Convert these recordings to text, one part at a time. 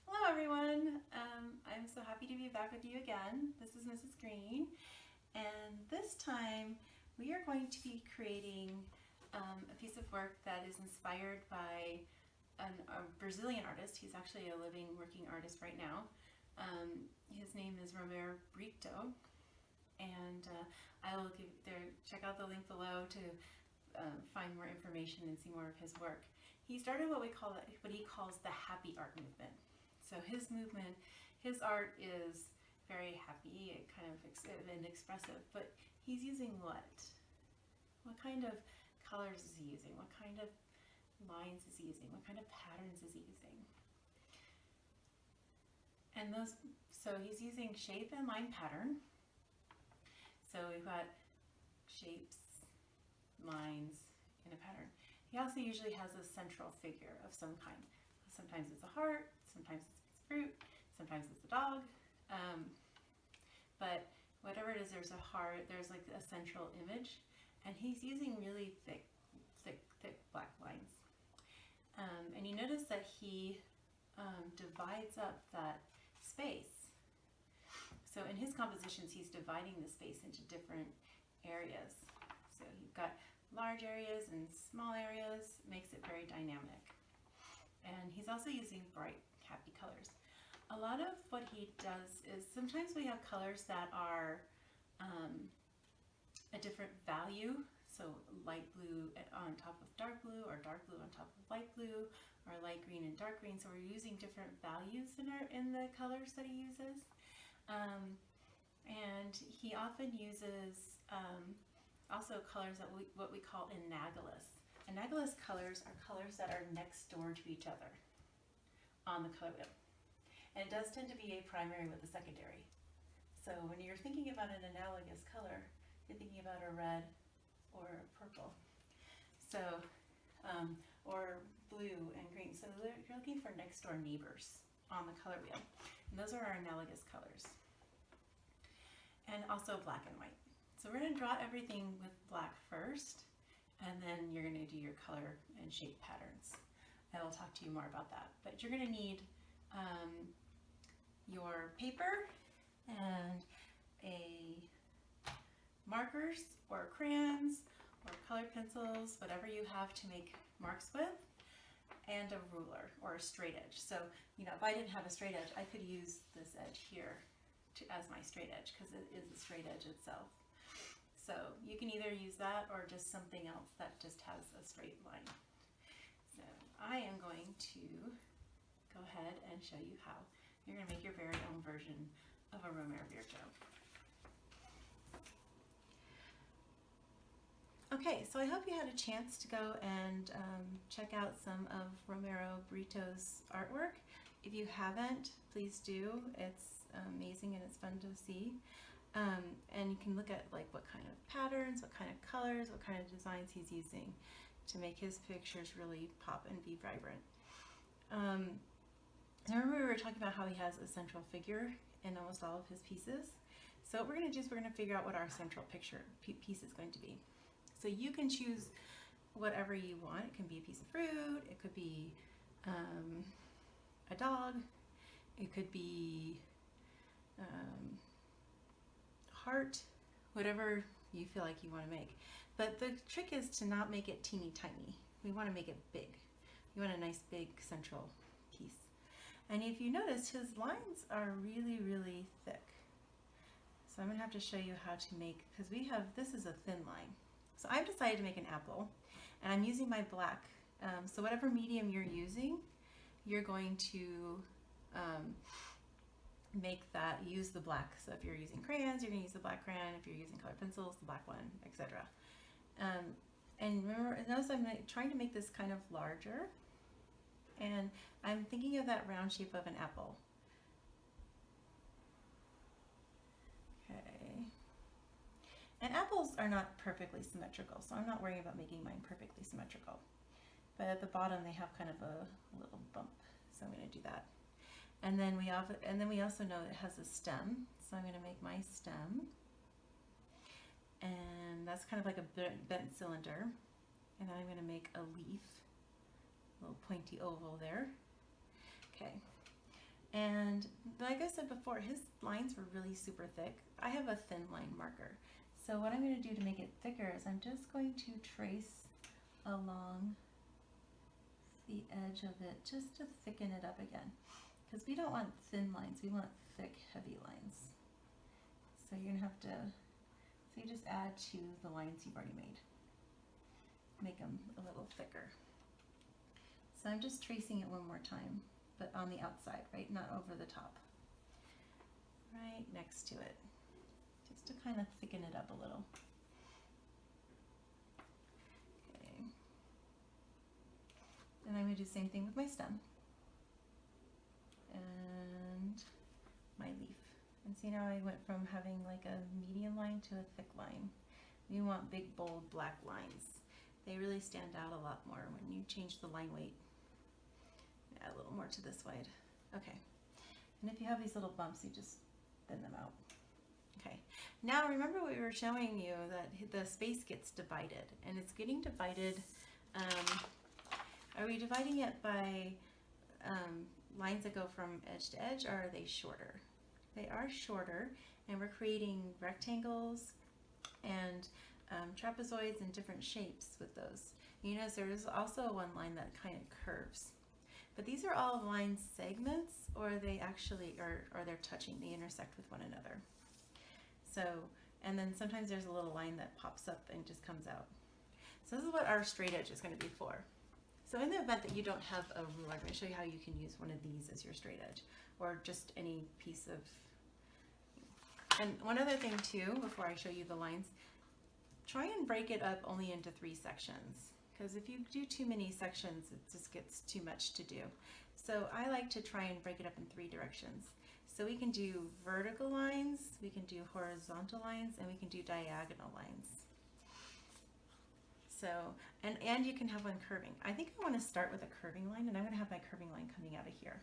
Hello everyone, I'm so happy to be back with you again. This is Mrs. Green, and this time we are going to be creating a piece of work that is inspired by a Brazilian artist. He's actually a living, working artist right now. His name is Britto, and I will check out the link below to find more information and see more of his work. He started what he calls the happy art movement. So his movement, his art is very happy, kind of and expressive, but he's using what? What kind of colors is he using? What kind of lines is he using? What kind of patterns is he using? And so he's using shape and line pattern. So we've got shapes, lines, in a pattern. He also usually has a central figure of some kind. Sometimes it's a heart, sometimes it's fruit, sometimes it's a dog, but whatever it is, there's a heart, there's like a central image, and he's using really thick black lines. And you notice that he divides up that space. So in his compositions, he's dividing the space into different areas. So you've got large areas and small areas, makes it very dynamic. And he's also using bright, happy colors. A lot of what he does is sometimes we have colors that are a different value. So light blue on top of dark blue, or dark blue on top of light blue, or light green and dark green. So we're using different values in the colors that he uses. And he often uses also colors that what we call analogous. Analogous colors are colors that are next door to each other on the color wheel. And it does tend to be a primary with a secondary. So when you're thinking about an analogous color, you're thinking about a red or a purple. So, or blue and green. So you're looking for next door neighbors on the color wheel. And those are our analogous colors. And also black and white. So we're going to draw everything with black first, and then you're going to do your color and shape patterns. I will talk to you more about that. But you're going to need your paper and a markers or crayons or colored pencils, whatever you have to make marks with, and a ruler or a straight edge. So, if I didn't have a straight edge, I could use this edge here as my straight edge because it is a straight edge itself. So you can either use that or just something else that just has a straight line. So I am going to go ahead and show you how you're going to make your very own version of a Romero Britto. Okay, so I hope you had a chance to go and check out some of Romero Britto's artwork. If you haven't, please do. It's amazing and it's fun to see. And you can look at like what kind of patterns, what kind of colors, what kind of designs he's using to make his pictures really pop and be vibrant. I remember we were talking about how he has a central figure in almost all of his pieces. So what we're going to do is we're going to figure out what our central piece is going to be. So you can choose whatever you want. It can be a piece of fruit, it could be a dog, it could be heart, whatever you feel like you want to make. But the trick is to not make it teeny tiny. We want to make it big. You want a nice big central piece. And if you notice, his lines are really, really thick. So I'm going to have to show you how to make, because this is a thin line. So I've decided to make an apple, and I'm using my black. So whatever medium you're using, you're going to use the black. So if you're using crayons, you're going to use the black crayon. If you're using colored pencils, the black one, etc. And remember, notice I'm trying to make this kind of larger, and I'm thinking of that round shape of an apple. Okay. And apples are not perfectly symmetrical, so I'm not worrying about making mine perfectly symmetrical. But at the bottom, they have kind of a little bump, so I'm going to do that. And then we also know it has a stem, so I'm going to make my stem. And that's kind of like a bent cylinder. And then I'm going to make a leaf, a little pointy oval there. Okay. And like I said before, his lines were really super thick. I have a thin line marker. So what I'm going to do to make it thicker is I'm just going to trace along the edge of it just to thicken it up again. Because we don't want thin lines, we want thick, heavy lines. So you're going to have to, so you just add to the lines you've already made. Make them a little thicker. So I'm just tracing it one more time, but on the outside, right? Not over the top. Right next to it. Just to kind of thicken it up a little. Okay. And I'm going to do the same thing with my stem. And my leaf. And see, now I went from having like a medium line to a thick line. We want big, bold, black lines. They really stand out a lot more when you change the line weight. Add a little more to this side. Okay. And if you have these little bumps, you just thin them out. Okay. Now remember we were showing you that the space gets divided, and it's getting divided. Are we dividing it by lines that go from edge to edge, or are they shorter? They are shorter, and we're creating rectangles and trapezoids and different shapes with those. You notice there's also one line that kind of curves. But these are all line segments, or they actually or they're touching, they intersect with one another. So, and then sometimes there's a little line that pops up and just comes out. So this is what our straight edge is going to be for. So in the event that you don't have a ruler, I'm going to show you how you can use one of these as your straight edge, or just any piece of. And one other thing too, before I show you the lines, try and break it up only into 3 sections. Because if you do too many sections, it just gets too much to do. So I like to try and break it up in 3 directions. So we can do vertical lines, we can do horizontal lines, and we can do diagonal lines. So, and you can have one curving. I think I want to start with a curving line, and I'm going to have my curving line coming out of here.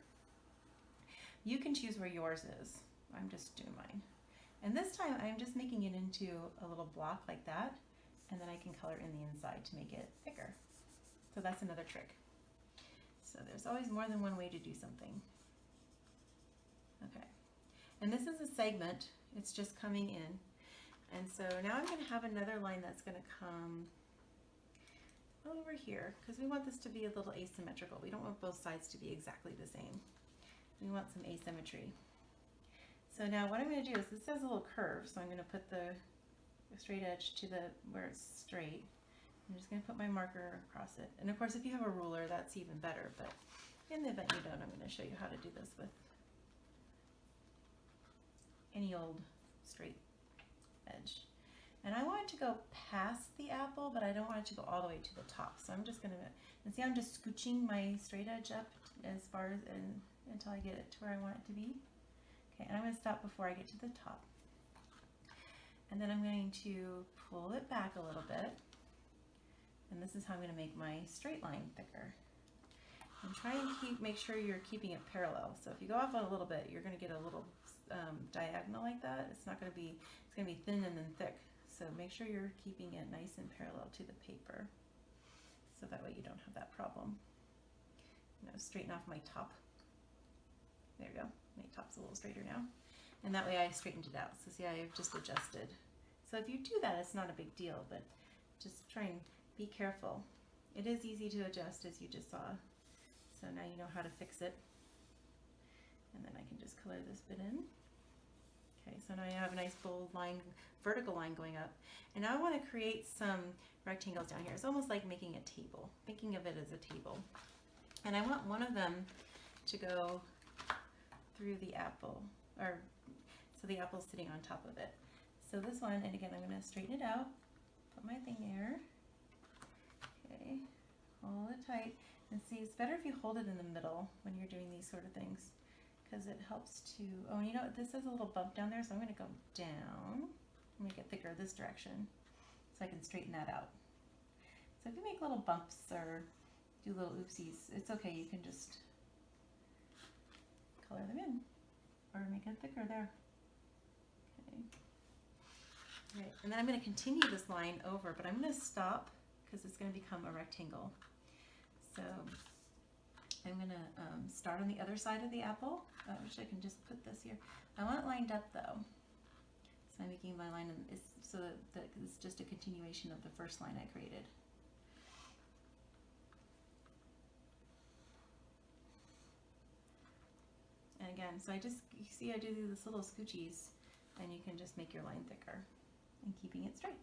You can choose where yours is. I'm just doing mine. And this time I'm just making it into a little block like that, and then I can color in the inside to make it thicker. So that's another trick. So there's always more than one way to do something. Okay, and this is a segment, it's just coming in. And so now I'm going to have another line that's going to come over here, because we want this to be a little asymmetrical. We don't want both sides to be exactly the same. We want some asymmetry. So now what I'm going to do is, this has a little curve, so I'm going to put the straight edge to where it's straight. I'm just going to put my marker across it. And of course, if you have a ruler, that's even better, but in the event you don't, I'm going to show you how to do this with any old straight edge. And I want it to go past the apple, but I don't want it to go all the way to the top. So I'm just going to, and see, I'm just scooching my straight edge up as far as until I get it to where I want it to be. Okay, and I'm going to stop before I get to the top. And then I'm going to pull it back a little bit. And this is how I'm going to make my straight line thicker. And try and make sure you're keeping it parallel. So if you go off on a little bit, you're going to get a little diagonal like that. It's not going to be, it's going to be thin and then thick. So make sure you're keeping it nice and parallel to the paper. So that way you don't have that problem. I'm going to straighten off my top. There we go. My top's a little straighter now. And that way I straightened it out. So see, I've just adjusted. So if you do that, it's not a big deal, but just try and be careful. It is easy to adjust, as you just saw. So now you know how to fix it. And then I can just color this bit in. Okay, so now I have a nice bold line, vertical line going up. And now I want to create some rectangles down here. It's almost like making a table, thinking of it as a table. And I want one of them to go through the apple, or so the apple's sitting on top of it. So this one, and again, I'm going to straighten it out, put my thing there. Okay, hold it tight. And see, it's better if you hold it in the middle when you're doing these sort of things, because it helps to, oh, you know, this has a little bump down there, so I'm going to go down, make it thicker this direction, so I can straighten that out. So if you make little bumps or do little oopsies, it's okay, you can just color them in, or make it thicker there. Okay. Right. And then I'm going to continue this line over, but I'm going to stop because it's going to become a rectangle. So I'm going to start on the other side of the apple. I wish I can just put this here. I want it lined up though. So I'm making my line so that it's just a continuation of the first line I created. And again, so you see I do these little scoochies, and you can just make your line thicker and keeping it straight.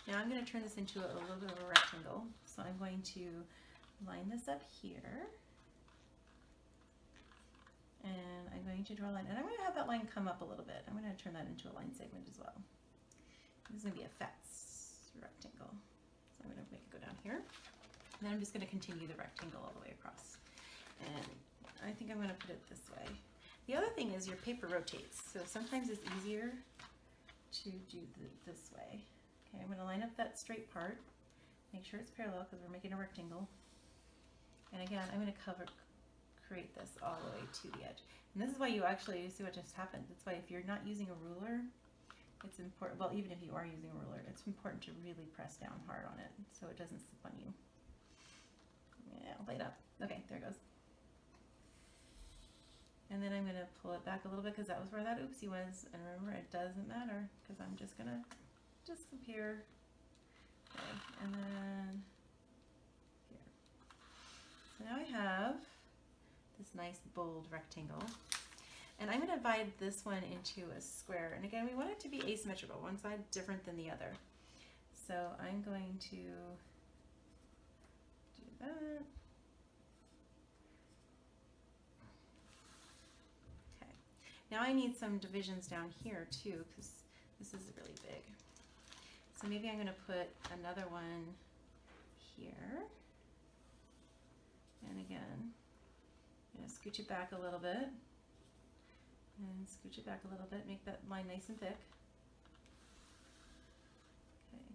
Now I'm going to turn this into a little bit of a rectangle. So I'm going to line this up here. And I'm going to draw a line, and I'm going to have that line come up a little bit. I'm going to turn that into a line segment as well. This is going to be a fat rectangle. So I'm going to make it go down here. And then I'm just going to continue the rectangle all the way across. And I think I'm going to put it this way. The other thing is your paper rotates. So sometimes it's easier to do this way. Okay, I'm going to line up that straight part. Make sure it's parallel because we're making a rectangle. And again, I'm going to create this all the way to the edge. And this is why you see what just happened. That's why if you're not using a ruler, it's important, well, even if you are using a ruler, it's important to really press down hard on it so it doesn't slip on you. Yeah, light up. Okay, there it goes. And then I'm going to pull it back a little bit because that was where that oopsie was. And remember, it doesn't matter because I'm just going to disappear. Okay, and then here. So now I have this nice bold rectangle, and I'm going to divide this one into a square. And again, we want it to be asymmetrical, one side different than the other. So I'm going to do that. Okay, now I need some divisions down here too because this is really big. So maybe I'm going to put another one here, and again, I'm going to scooch it back a little bit, and scooch it back a little bit, make that line nice and thick. Okay,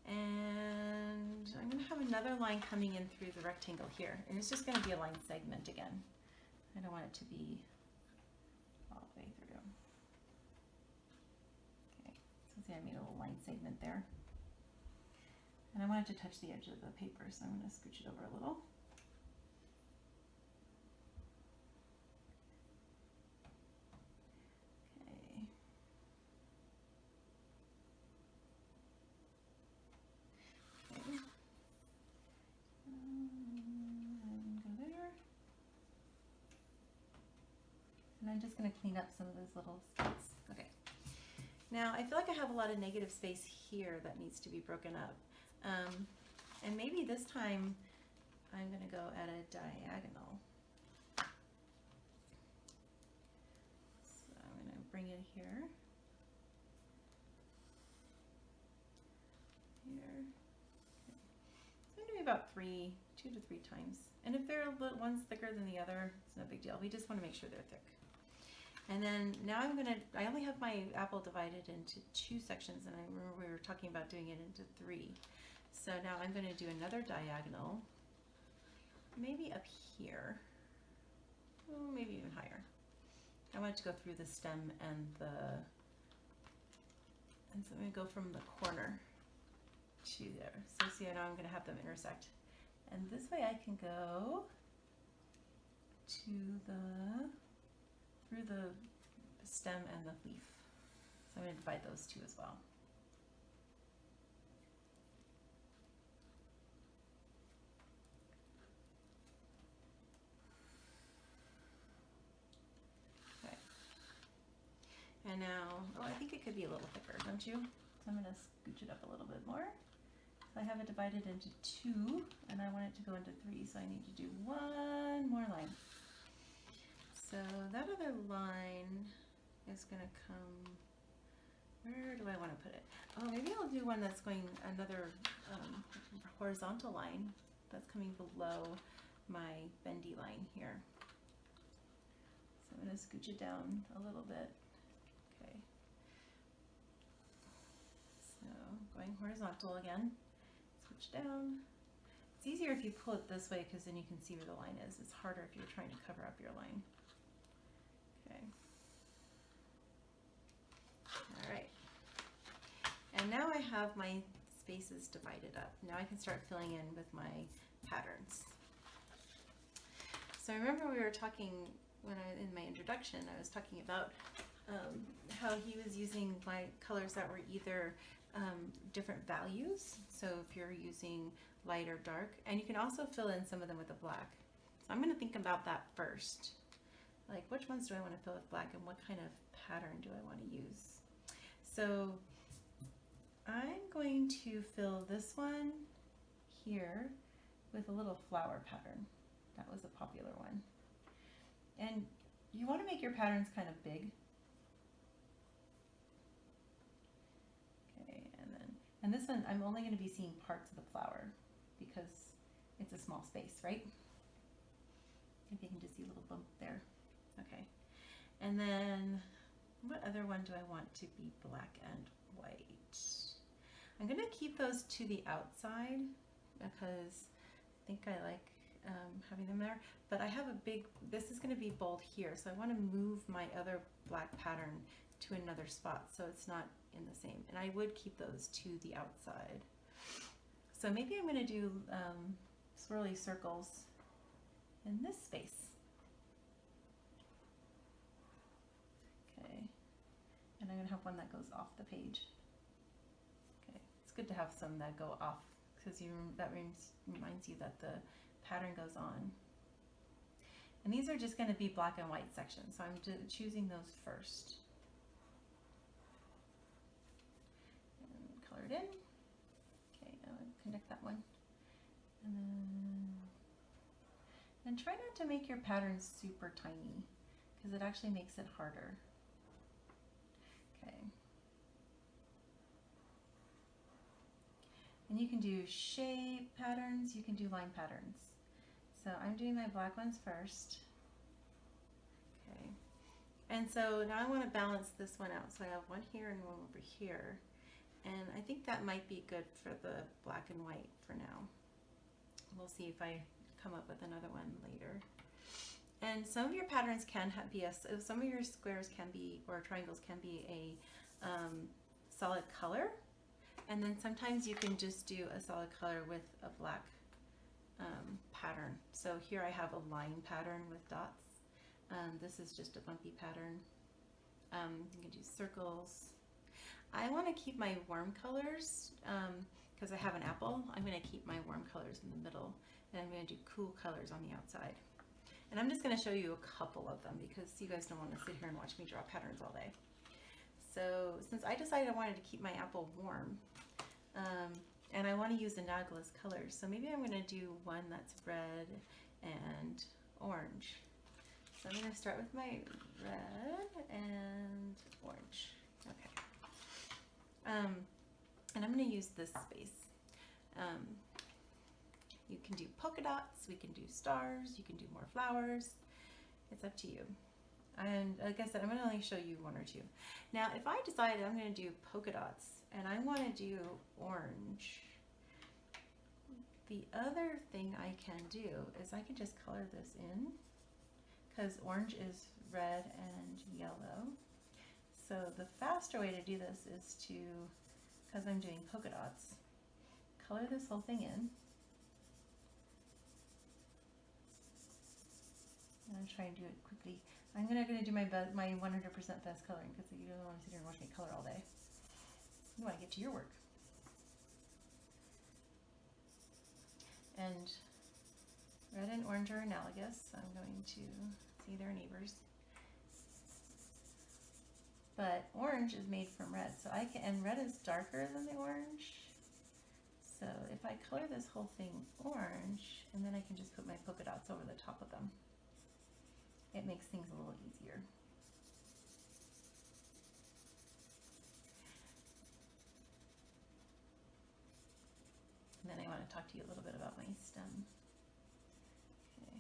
and I'm going to have another line coming in through the rectangle here, and it's just going to be a line segment again. I don't want it to be all the way through. Okay, so see I made a little line segment there. And I want it to touch the edge of the paper, so I'm going to scooch it over a little. I'm just going to clean up some of those little spots. Okay. Now I feel like I have a lot of negative space here that needs to be broken up. And maybe this time I'm going to go at a diagonal. So I'm going to bring it here. Here. Okay. So I'm going to do about 2 to 3 times. And if one's thicker than the other, it's no big deal. We just want to make sure they're thick. And then now I only have my apple divided into 2 sections, and I remember we were talking about doing it into 3. So now I'm going to do another diagonal, maybe up here, maybe even higher. I want it to go through the stem and so I'm going to go from the corner to there. So see, now I'm going to have them intersect. And this way I can go through the stem and the leaf. So I'm going to divide those 2 as well. Okay. And now, I think it could be a little thicker, don't you? So I'm going to scooch it up a little bit more. So I have it divided into 2, and I want it to go into 3, so I need to do 1 more line. So that other line is going to come, where do I want to put it? Oh, maybe I'll do one that's going another horizontal line that's coming below my bendy line here. So I'm going to scooch it down a little bit. Okay. So going horizontal again, switch down. It's easier if you pull it this way because then you can see where the line is. It's harder if you're trying to cover up your line. Okay. All right. And now I have my spaces divided up. Now I can start filling in with my patterns. So remember we were talking in my introduction, I was talking about how he was using my colors that were either different values. So if you're using light or dark, and you can also fill in some of them with a black. So I'm going to think about that first. Like, which ones do I want to fill with black, and what kind of pattern do I want to use? So I'm going to fill this one here with a little flower pattern. That was a popular one. And you want to make your patterns kind of big. Okay, and this one I'm only going to be seeing parts of the flower because it's a small space, right? Maybe you can just see a little bump there. Okay. And then what other one do I want to be black and white? I'm going to keep those to the outside because I think I like having them there. But I have a big, this is going to be bold here, so I want to move my other black pattern to another spot so it's not in the same. And I would keep those to the outside. So maybe I'm going to do swirly circles in this space. Okay, and I'm going to have one that goes off the page. Okay, it's good to have some that go off because that reminds you that the pattern goes on. And these are just going to be black and white sections, so I'm choosing those first. And color it in. Okay, now connect that one. And try not to make your patterns super tiny because it actually makes it harder. Okay. And you can do shape patterns, you can do line patterns. So I'm doing my black ones first. Okay. And so now I want to balance this one out. So I have one here and one over here. And I think that might be good for the black and white for now. We'll see if I come up with another one later. And some of your patterns can be some of your squares can be, or triangles can be a solid color. And then sometimes you can just do a solid color with a black pattern. So here I have a line pattern with dots. This is just a bumpy pattern. You can do circles. I want to keep my warm colors because I have an apple. I'm going to keep my warm colors in the middle, and I'm going to do cool colors on the outside. And I'm just going to show you a couple of them because you guys don't want to sit here and watch me draw patterns all day. So since I decided I wanted to keep my apple warm, and I want to use analogous colors, so maybe I'm going to do one that's red and orange. So I'm going to start with my red and orange. Okay. And I'm going to use this space. You can do polka dots, we can do stars, you can do more flowers. It's up to you. And like I said, I'm going to only show you one or two. Now, if I decide I'm going to do polka dots and I want to do orange, the other thing I can do is I can just color this in because orange is red and yellow. So the faster way to do this is to, because I'm doing polka dots, color this whole thing in. And I'll try and do it quickly. I'm gonna do my 100% best coloring because you don't want to sit here and watch me color all day. You want to get to your work. And red and orange are analogous. So I'm going to see their neighbors. But orange is made from red, so I can, and red is darker than the orange. So if I color this whole thing orange, and then I can just put my polka dots over the top of them, it makes things a little easier. And then I want to talk to you a little bit about my stem. Okay.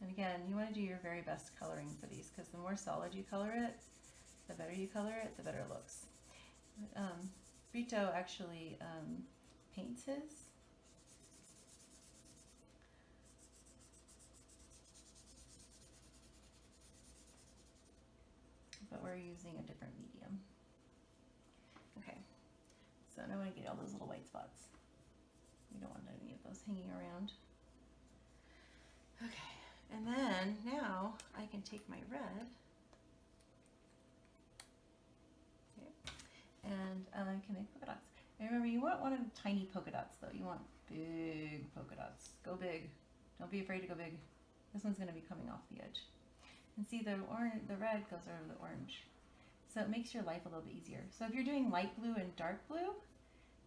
And again, you want to do your very best coloring for these because the more solid you color it, the better you color it, the better it looks. Britto actually paints his. But we're using a different medium. Okay, so now I want to get all those little white spots. We don't want any hanging around. Okay, and then now I can take my red, okay, and I can make polka dots. And remember, you want one of the tiny polka dots though. You want big polka dots. Go big. Don't be afraid to go big. This one's going to be coming off the edge. And see, the red goes over the orange. So it makes your life a little bit easier. So if you're doing light blue and dark blue,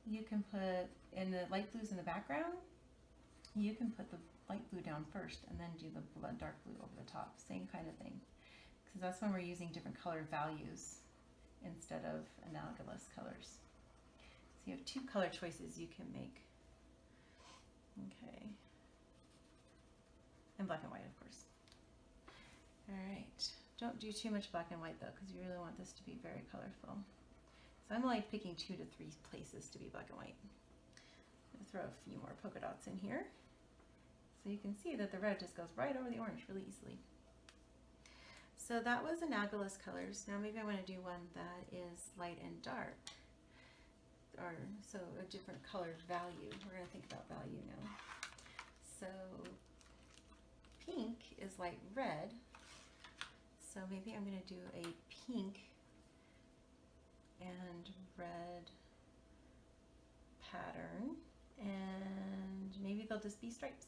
you can put, in the light blues in the background, you can put the light blue down first and then do the dark blue over the top. Same kind of thing. Because that's when we're using different color values instead of analogous colors. So you have two color choices you can make. Okay. And black and white, of course. All right. Don't do too much black and white though, because you really want this to be very colorful. So I'm only picking 2 to 3 places to be black and white. I'm going to throw a few more polka dots in here. So you can see that the red just goes right over the orange really easily. So that was analogous colors. Now maybe I want to do one that is light and dark. Or so a different color value. We're going to think about value now. So pink is light red. So maybe I'm going to do a pink and red pattern, and maybe they'll just be stripes.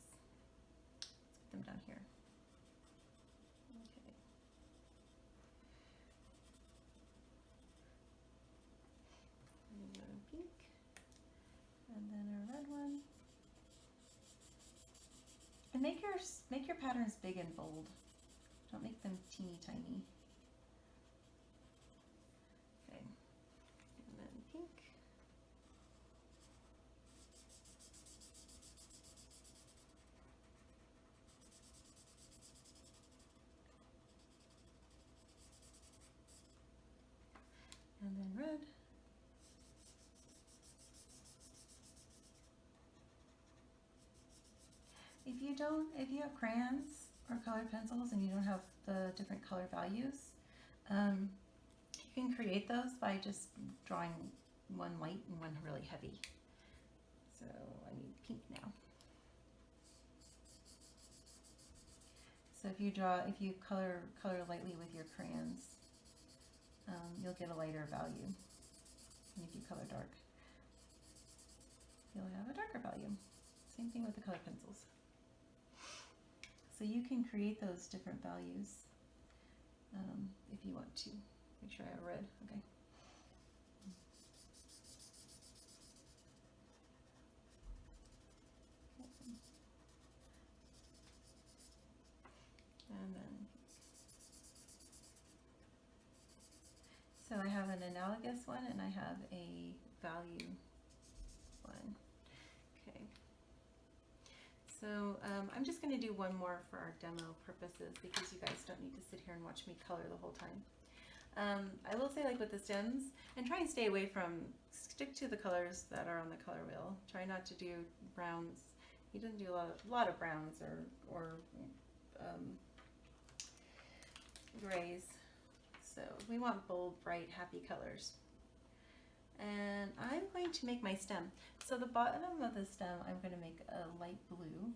Let's put them down here. Okay. And go to pink, and then a red one. And make your patterns big and bold. Don't make them teeny tiny. Okay, and then pink. And then red. If you have crayons or colored pencils and you don't have the different color values, you can create those by just drawing one light and one really heavy. So I need pink now. So if you color lightly with your crayons, you'll get a lighter value. And if you color dark, you'll have a darker value. Same thing with the colored pencils. So you can create those different values if you want to. Make sure I have red. Okay. And then, so I have an analogous one and I have a value one. Okay. So I'm just going to do one more for our demo purposes because you guys don't need to sit here and watch me color the whole time. I will say, like with the stems, and try and stay away from, stick to the colors that are on the color wheel. Try not to do browns. He doesn't do a lot of browns or grays. So we want bold, bright, happy colors. And I'm going to make my stem. So the bottom of the stem, I'm going to make a light blue.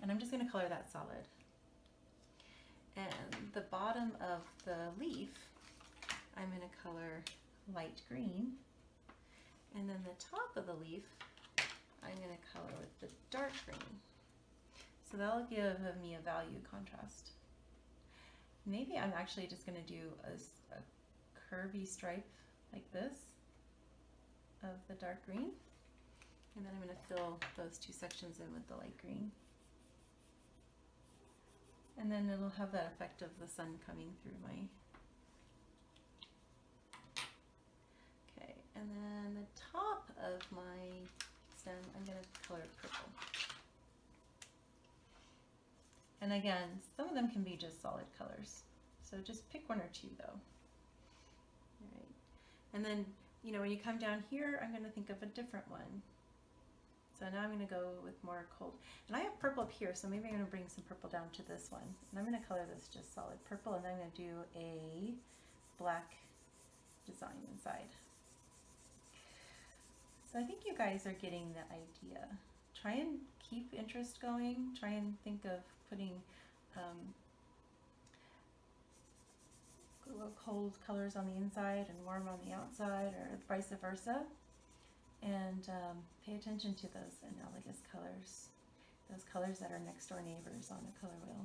And I'm just going to color that solid. And the bottom of the leaf, I'm going to color light green. And then the top of the leaf, I'm going to color with the dark green. So that'll give me a value contrast. Maybe I'm actually just going to do a curvy stripe like this of the dark green. And then I'm going to fill those two sections in with the light green. And then it'll have that effect of the sun coming through my... Okay, and then the top of my stem, I'm going to color purple. And again, some of them can be just solid colors. So just pick one or two though. All right. And then, you know, when you come down here, I'm going to think of a different one. So now I'm going to go with more cold. And I have purple up here, so maybe I'm going to bring some purple down to this one. And I'm going to color this just solid purple, and then I'm going to do a black design inside. So I think you guys are getting the idea. try and keep interest going. Try and think of putting cold colors on the inside and warm on the outside, or vice versa. And pay attention to those analogous colors, those colors that are next door neighbors on a color wheel,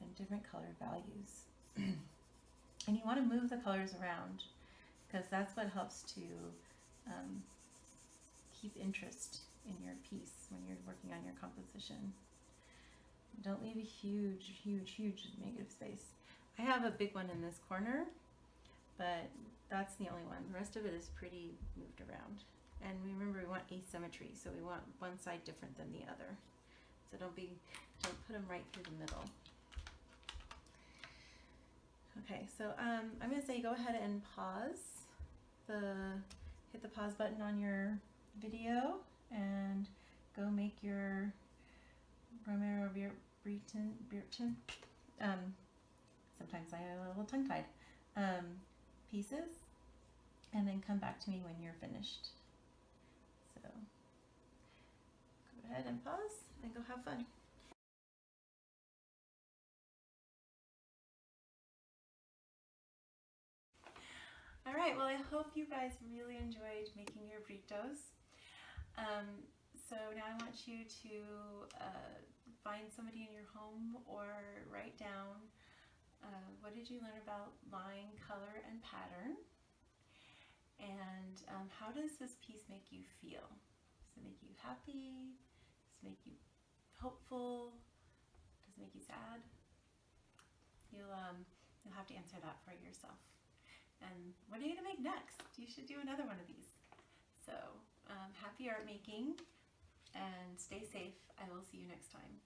and different color values. And you want to move the colors around, because that's what helps to keep interest in your piece when you're working on your composition. Don't leave a huge, huge, huge negative space. I have a big one in this corner, but that's the only one. The rest of it is pretty moved around. And remember, we want asymmetry, so we want one side different than the other. So don't put them right through the middle. Okay, so I'm going to say go ahead and hit the pause button on your video and go make your Romero Britto, sometimes I have a little tongue-tied, pieces, and then come back to me when you're finished. So go ahead and pause and go have fun. All right, well, I hope you guys really enjoyed making your Brittos. So now I want you to find somebody in your home or write down what did you learn about line, color, and pattern, and how does this piece make you feel? Does it make you happy? Does it make you hopeful? Does it make you sad? You'll have to answer that for yourself. And what are you going to make next? You should do another one of these. So happy art making, and stay safe. I will see you next time.